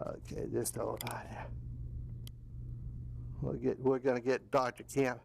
Okay, just hold on here. We're going to get Dr. Camp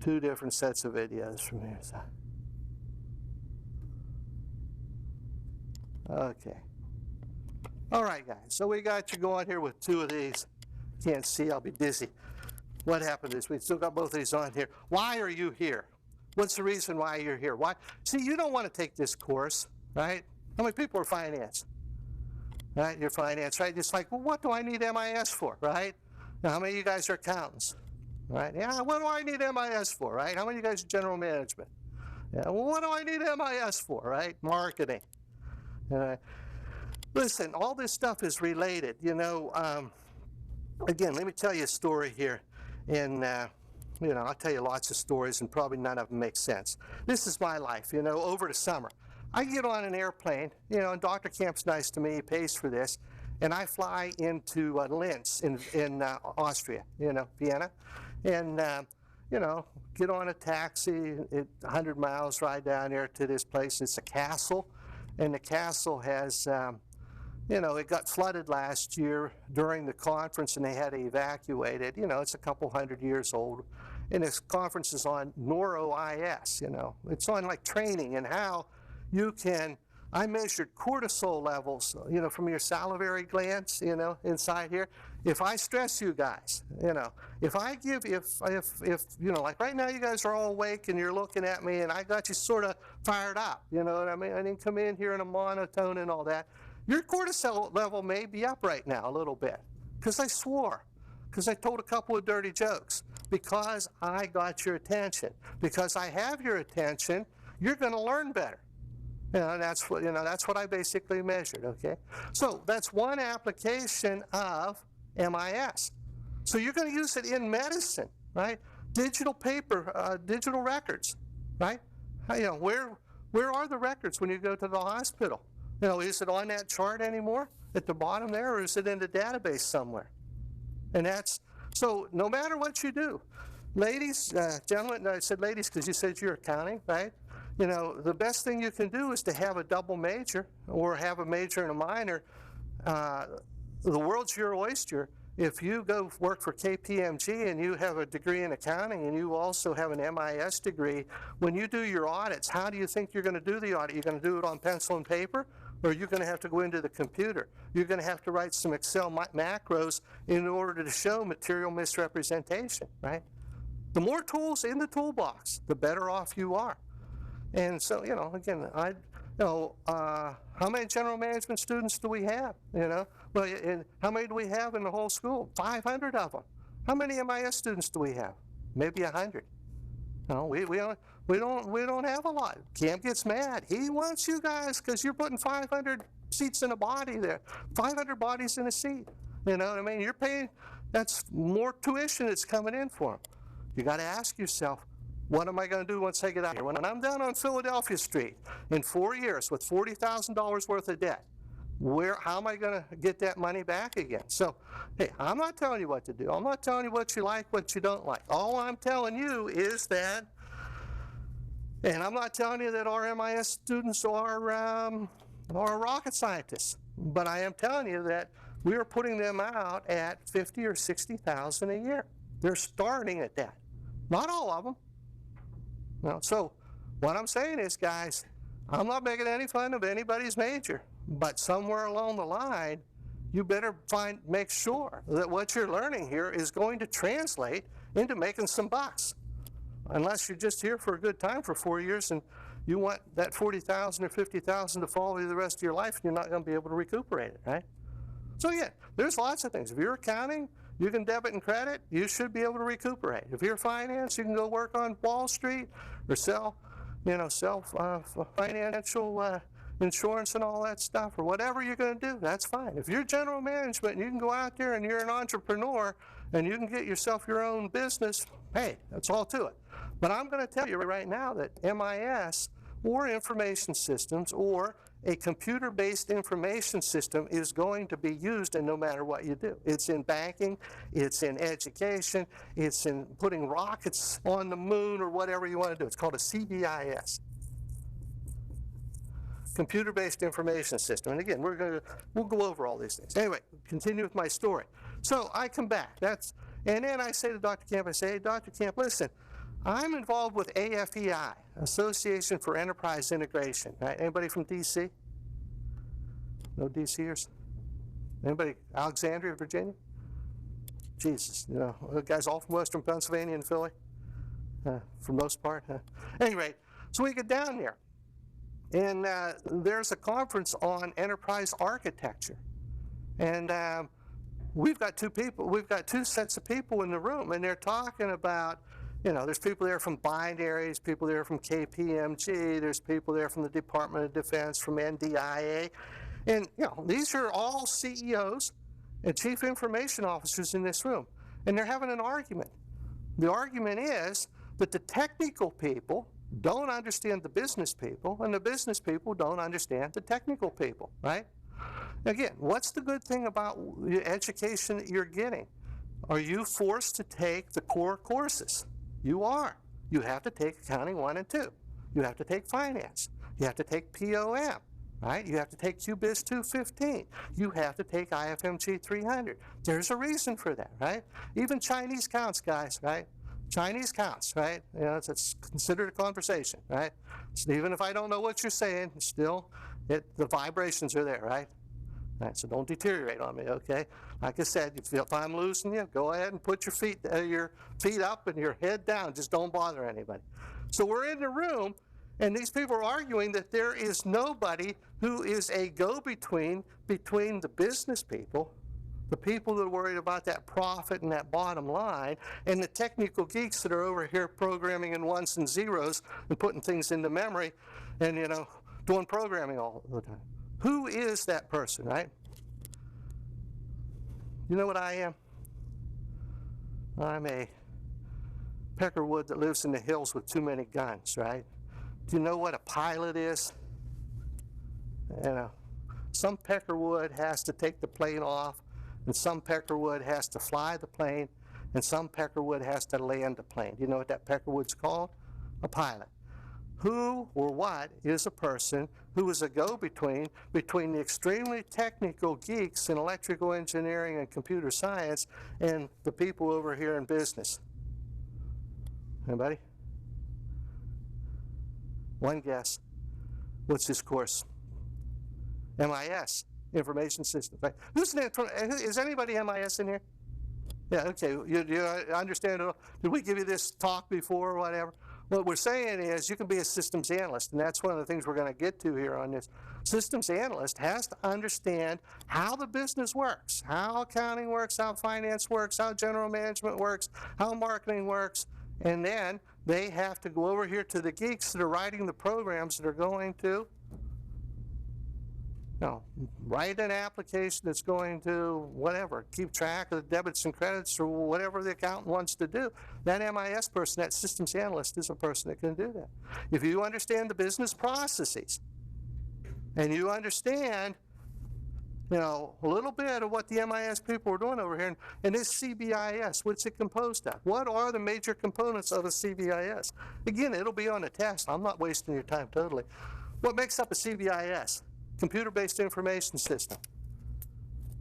2 different sets of videos from here. So. Okay. All right, guys. So we got you going here with 2 of these. Can't see, I'll be dizzy. What happened is we still got both of these on here. Why are you here? What's the reason why you're here? Why? See, you don't want to take this course, right? How many people are finance? Right, you're finance, right? It's like, well, what do I need MIS for, right? Now, how many of you guys are accountants, right? Yeah, what do I need MIS for, right? How many of you guys are general management? Yeah, well, what do I need MIS for, right? Marketing. Listen, all this stuff is related. You know, again, let me tell you a story here. And, you know, I'll tell you lots of stories, and probably none of them make sense. This is my life, you know, over the summer. I get on an airplane, you know, and Dr. Camp's nice to me, he pays for this, and I fly into Linz in Austria, you know, Vienna, and, you know, get on a taxi, 100 miles, ride down there to this place. It's a castle, and the castle has, you know, it got flooded last year during the conference, and they had to evacuate it. You know, it's a couple 100 years old, and this conference is on NeuroIS, you know. It's on, like, training and how you can, I measured cortisol levels, you know, from your salivary glands, you know, inside here. If I stress you guys, you know, if I give, if you know, like right now you guys are all awake and you're looking at me and I got you sort of fired up, you know what I mean? I didn't come in here in a monotone and all that. Your cortisol level may be up right now a little bit because I swore, because I told a couple of dirty jokes, because I got your attention. Because I have your attention, you're going to learn better. You know, that's what I basically measured, okay? So that's one application of MIS. So you're going to use it in medicine, right? Digital paper, digital records, right? You know, where are the records when you go to the hospital? You know, is it on that chart anymore at the bottom there, or is it in the database somewhere? And that's, so no matter what you do, ladies, gentlemen, I said ladies because you said you're accounting, right? You know, the best thing you can do is to have a double major or have a major and a minor. The world's your oyster. If you go work for KPMG and you have a degree in accounting and you also have an MIS degree, when you do your audits, how do you think you're going to do the audit? You're going to do it on pencil and paper, or you're going to have to go into the computer? You're going to have to write some Excel macros in order to show material misrepresentation, right? The more tools in the toolbox, the better off you are. And so, you know, again, how many general management students do we have? You know, well, how many do we have in the whole school? 500 of them. How many MIS students do we have? Maybe 100. No, we don't have a lot. Camp gets mad. He wants you guys because you're putting 500 seats in a body there, 500 bodies in a seat. You know what I mean? You're paying. That's more tuition that's coming in for them. You got to ask yourself, what am I going to do once I get out here? When I'm down on Philadelphia Street in 4 years with $40,000 worth of debt, how am I going to get that money back again? So, hey, I'm not telling you what to do. I'm not telling you what you like, what you don't like. All I'm telling you is that, and I'm not telling you that our MIS students are rocket scientists, but I am telling you that we are putting them out at $50,000 or $60,000 a year. They're starting at that. Not all of them. No. So what I'm saying is, guys, I'm not making any fun of anybody's major, but somewhere along the line, you better make sure that what you're learning here is going to translate into making some bucks. Unless you're just here for a good time for 4 years and you want that $40,000 or $50,000 to follow you the rest of your life, and you're not going to be able to recuperate it, right? So yeah, there's lots of things. If you're accounting, you can debit and credit, you should be able to recuperate. If you're finance, you can go work on Wall Street or sell financial insurance and all that stuff, or whatever you're going to do, that's fine. If you're general management and you can go out there and you're an entrepreneur and you can get yourself your own business, hey, that's all to it. But I'm going to tell you right now that MIS or information systems or a computer-based information system is going to be used in no matter what you do. It's in banking, it's in education, it's in putting rockets on the moon or whatever you want to do. It's called a CBIS. computer-based information system. And again, we'll go over all these things. Anyway, continue with my story. So I come back. And then I say to Dr. Camp, I say, hey, Dr. Camp, listen, I'm involved with AFEI, Association for Enterprise Integration. Right? Anybody from DC? No DCers? Anybody? Alexandria, Virginia? Jesus, you know, guys all from Western Pennsylvania and Philly, for the most part. Anyway, so we get down there, and there's a conference on enterprise architecture, and we've got two sets of people in the room, and they're talking about, you know, there's people there from binaries, people there from KPMG, there's people there from the Department of Defense, from NDIA, and you know, these are all CEOs and chief information officers in this room, and they're having an argument. The argument is that the technical people don't understand the business people, and the business people don't understand the technical people, right? Again, what's the good thing about the education that you're getting? Are you forced to take the core courses? You are. You have to take Accounting 1 and 2. You have to take Finance. You have to take POM. Right? You have to take QBiz 215. You have to take IFMG 300. There's a reason for that, right? Even Chinese counts, guys, right? Chinese counts, right? You know, it's considered a conversation, right? So even if I don't know what you're saying, still, the vibrations are there, right? Right, so don't deteriorate on me, okay? Like I said, if I'm losing you, go ahead and put your feet up and your head down. Just don't bother anybody. So we're in the room, and these people are arguing that there is nobody who is a go-between between the business people, the people that are worried about that profit and that bottom line, and the technical geeks that are over here programming in ones and zeros and putting things into memory and, you know, doing programming all the time. Who is that person, right? You know what I am? I'm a peckerwood that lives in the hills with too many guns, right? Do you know what a pilot is? You know, some peckerwood has to take the plane off, and some peckerwood has to fly the plane, and some peckerwood has to land the plane. Do you know what that peckerwood's called? A pilot. Who or what is a person who is a go-between between the extremely technical geeks in electrical engineering and computer science and the people over here in business? Anybody? One guess. What's this course? MIS, Information Systems. Right? Is anybody MIS in here? Yeah, okay. You understand it all? Did we give you this talk before or whatever? What we're saying is you can be a systems analyst, and that's one of the things we're going to get to here on this. Systems analyst has to understand how the business works, how accounting works, how finance works, how general management works, how marketing works, and then they have to go over here to the geeks that are writing the programs that are going to, you know, write an application that's going to, whatever, keep track of the debits and credits or whatever the accountant wants to do. That MIS person, that systems analyst, is a person that can do that. If you understand the business processes and you understand, you know, a little bit of what the MIS people are doing over here, and this CBIS, what's it composed of? What are the major components of a CBIS? Again, it'll be on the test. I'm not wasting your time totally. What makes up a CBIS? Computer-based information system.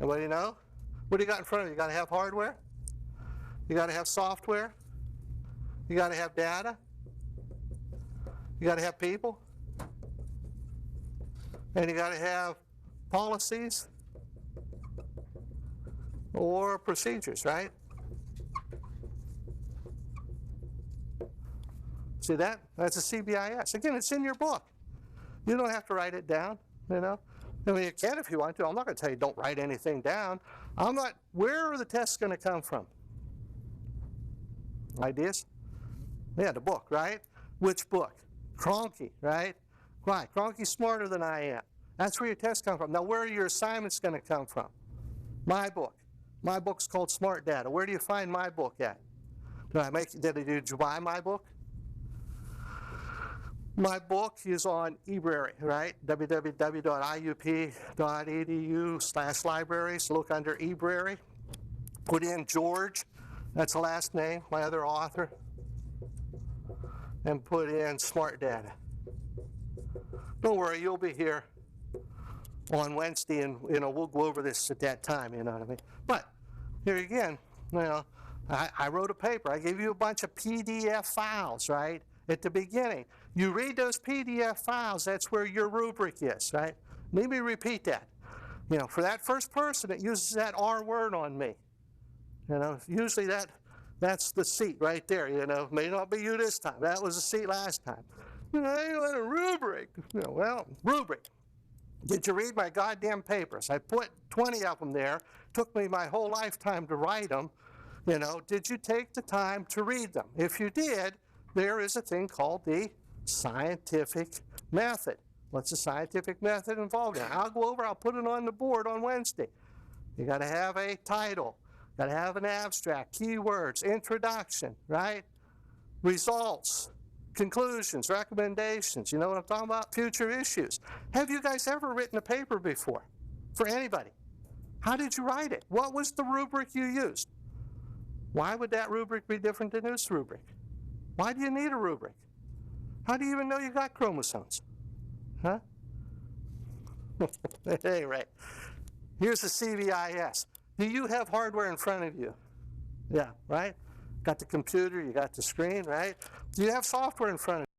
Anybody know? What do you got in front of you? You got to have hardware. You got to have software. You got to have data. You got to have people. And you got to have policies or procedures, right? See that? That's a CBIS. Again, it's in your book. You don't have to write it down, you know. I mean, you can if you want to. I'm not going to tell you don't write anything down. Where are the tests going to come from? Ideas? Yeah, the book, right? Which book? Cronky, right? Why? Cronky's smarter than I am. That's where your tests come from. Now, where are your assignments going to come from? My book. My book's called Smart Data. Where do you find my book at? Did you buy my book? My book is on eBrary, right? www.iup.edu/libraries. Look under eBrary. Put in George, that's the last name, my other author, and put in Smart Data. Don't worry, you'll be here on Wednesday, and we'll go over this at that time, you know what I mean? But here again, I wrote a paper. I gave you a bunch of PDF files, right, at the beginning. You read those PDF files, that's where your rubric is, right? Let me repeat that. For that first person, it uses that R word on me. Usually that's the seat right there, May not be you this time. That was the seat last time. You want a rubric. Well, rubric. Did you read my goddamn papers? I put 20 of them there. Took me my whole lifetime to write them. Did you take the time to read them? If you did, there is a thing called the scientific method. What's the scientific method involved in? I'll go over, I'll put it on the board on Wednesday. You got to have a title, got to have an abstract, keywords, introduction, right? Results, conclusions, recommendations. You know what I'm talking about? Future issues. Have you guys ever written a paper before for anybody? How did you write it? What was the rubric you used? Why would that rubric be different than this rubric? Why do you need a rubric? How do you even know you got chromosomes? Huh? At any rate, here's the CVIS. Do you have hardware in front of you? Yeah, right? Got the computer, you got the screen, right? Do you have software in front of you?